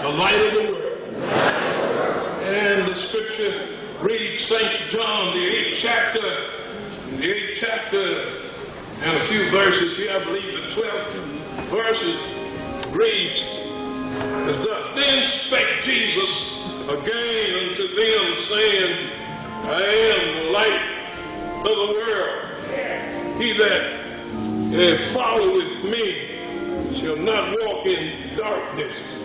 The light of the world. And the scripture reads St. John, the 8th chapter, and a few verses here, I believe the 12th verses reads as thus. Then spake Jesus again unto them, saying, I am the light of the world. He that followeth me shall not walk in darkness,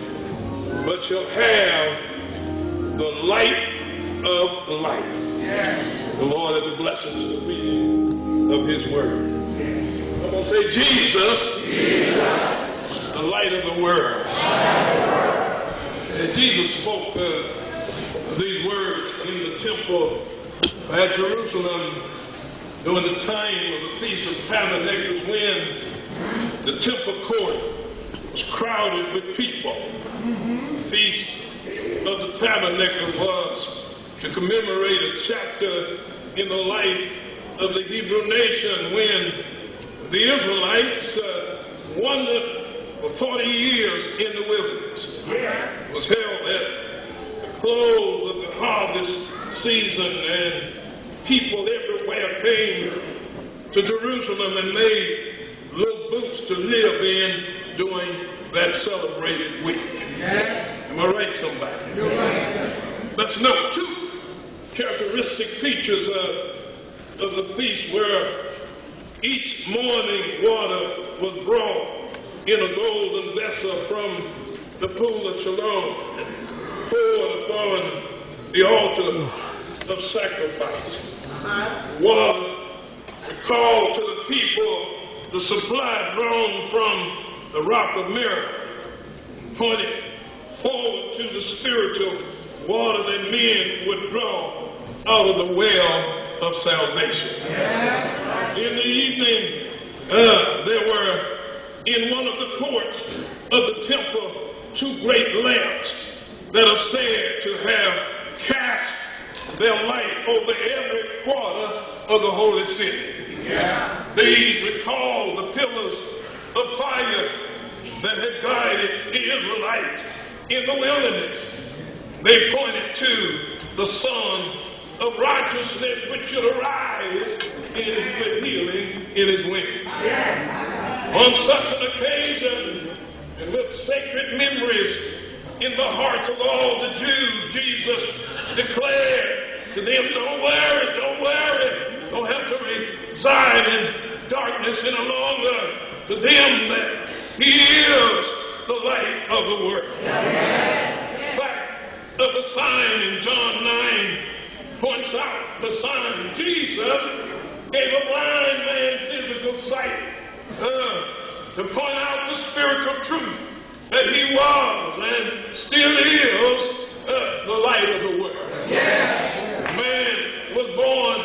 but shall have the light of life. The Lord is the blessing of the reading of his word. I'm going to say, Jesus, the light of the world. And Jesus spoke these words in the temple at Jerusalem during the time of the Feast of Tabernacles, when the temple court was crowded with people. The Feast of the Tabernacle was to commemorate a chapter in the life of the Hebrew nation when the Israelites wandered for 40 years in the wilderness. It was held at the close of the harvest season, and people everywhere came to Jerusalem and made little booths to live in during that celebrated week. Am I right, somebody? Let's note two characteristic features of the feast, where each morning water was brought in a golden vessel from the pool of Shalom, poured upon the altar of sacrifice. Water called to the people the supply drawn from the rock of Mary, pointed forward to the spiritual water that men would draw out of the well of salvation. In the evening, there were in one of the courts of the temple 2 great lamps that are said to have cast their light over every quarter of the holy city. These recall the pillars of fire that had guided the Israelites in the wilderness. They pointed to the sun of righteousness which should arise with healing in his wings. On such an occasion, and with sacred memories in the hearts of all the Jews, Jesus declared to them, don't worry, don't have to reside in darkness any longer. To them that he is the light of the world. The fact of the sign in John 9 points out the sign. Jesus gave a blind man physical sight to point out the spiritual truth that he was and still is the light of the world. Man was born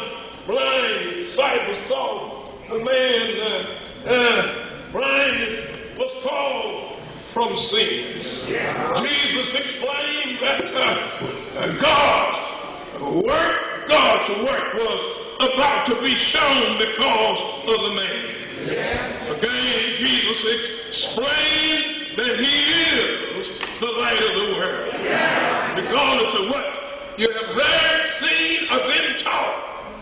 blind, sight was called. The man blindness was caused from sin. Jesus explained that God's work was about to be shown because of the man. Again, Jesus explained that he is the light of the world. Regardless of what you have heard, seen, or been taught,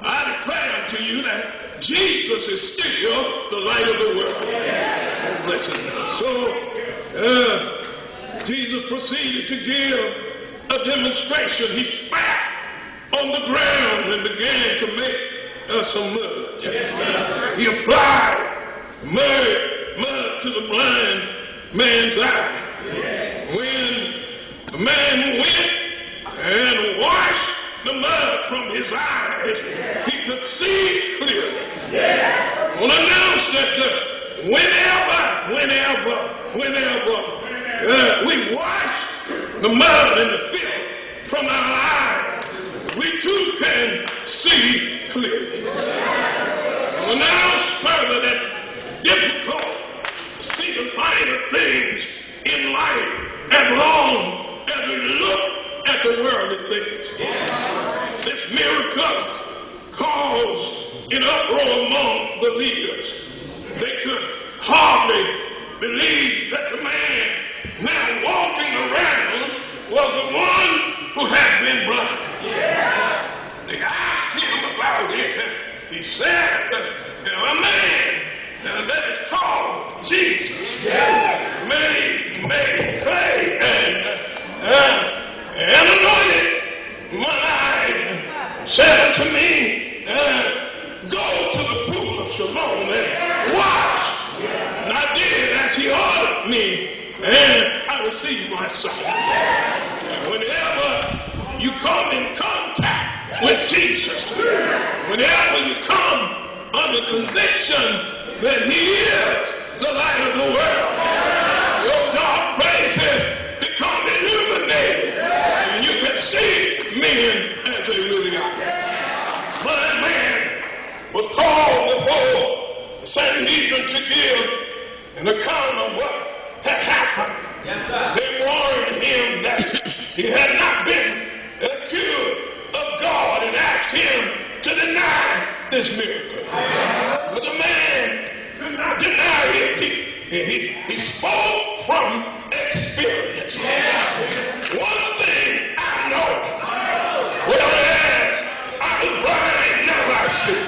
I declare to you that Jesus is still the light of the world. Bless him. So, Jesus proceeded to give a demonstration. He spat on the ground and began to make some mud. He applied mud to the blind man's eye. When the man went and washed the mud from his eyes, he could see clearly. I want to announce that whenever we wash the mud and the filth from our eyes, we too can see clearly. I will announce further that it's difficult to see the finer things in life as long as we look at the worldly things. This miracle caused an uproar among the leaders. They could hardly believe that the man now walking around who had been blind. They asked him about it. He said, a man that is called Jesus made clay and anointed my eye, said unto me, go to the pool of Siloam and wash. And I did as he ordered me, and I received my sight. And whenever you come in contact with Jesus, whenever you come under conviction that he is the light of the world, your dark places become illuminated, and you can see men as they really are. Blind man was called before the Sanhedrin to give an account of what had happened. They warned him that he had not been accused of God and asked him to deny this miracle. But the man did not deny it. He spoke from experience. One thing I know, whereas I was blind, now I see.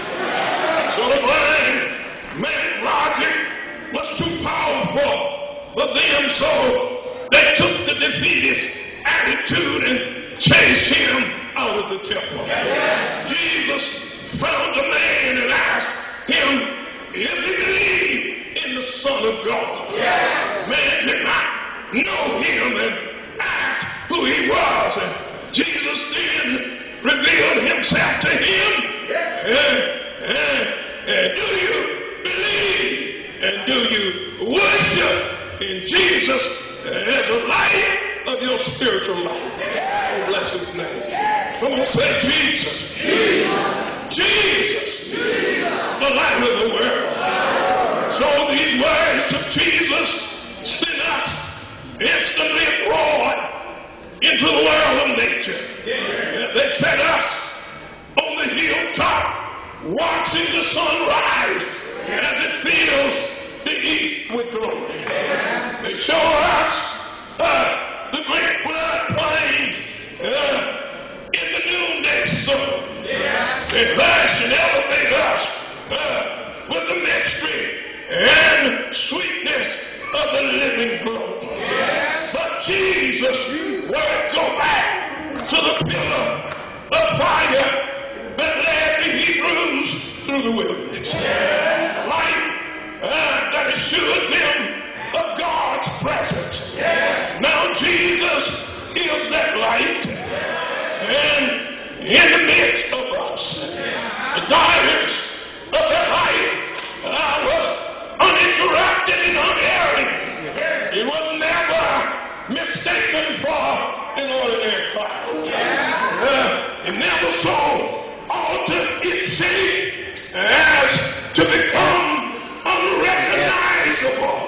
So the blind man's logic was too powerful for them, so they took the defeatist attitude and chased him out of the temple. Jesus found a man and asked him if he believed in the Son of God. Man did not know him and asked who he was. And Jesus then revealed himself to him. Do you believe and do you worship in Jesus as a light of your spiritual life? Oh, bless his name. Come on, say Jesus. Jesus, the light of the world. So these words of Jesus sent us instantly abroad into the world of nature. They set us on the hilltop watching the sun rise as it fills the east with glory. They show us the great flood plains in the noonday sun. They hush and elevate us with the mystery and sweetness of the living glow. But Jesus would go back to the pillar of fire that led the Hebrews through the wilderness. Light that assured them of God's presence. Now Jesus is that light, and in the midst of us, the guidance of that light was uninterrupted and unerring. It was never mistaken for an ordinary cloud. It never so altered its shape as to become unrecognizable.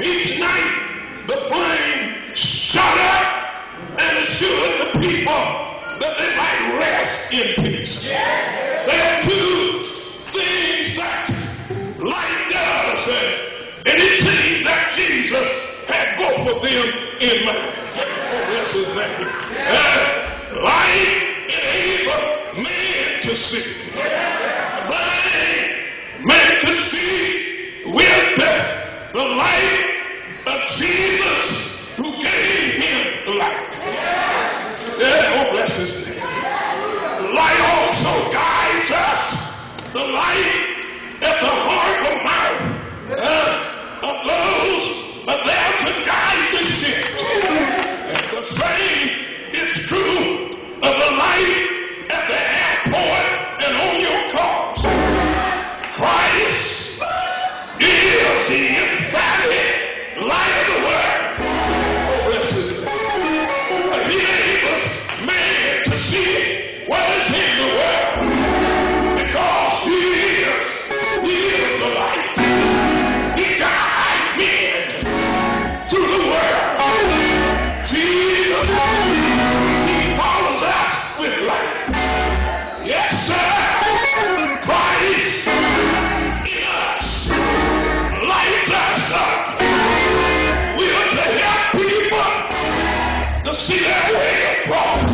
Each night the flame shot up and assured the people that they might rest in peace. There are two things that light does, and it seems that Jesus had both of them in mind. Oh, bless his name. Light enables man to see. Blind man can see with the light of Jesus who gave him light. Oh, bless his name. Light also guides us. The light at the heart of mouth of those there to guide the ships. And the same is true of the light at the airport and on your cars. Christ is the emphatic light of the world. Oh, bless his name. He enables man to see what is in the world, because he is the light. He guides men through the world. Jesus, he follows us with light. Yes, sir. Christ in us lights us up. We are to help people to see their way across.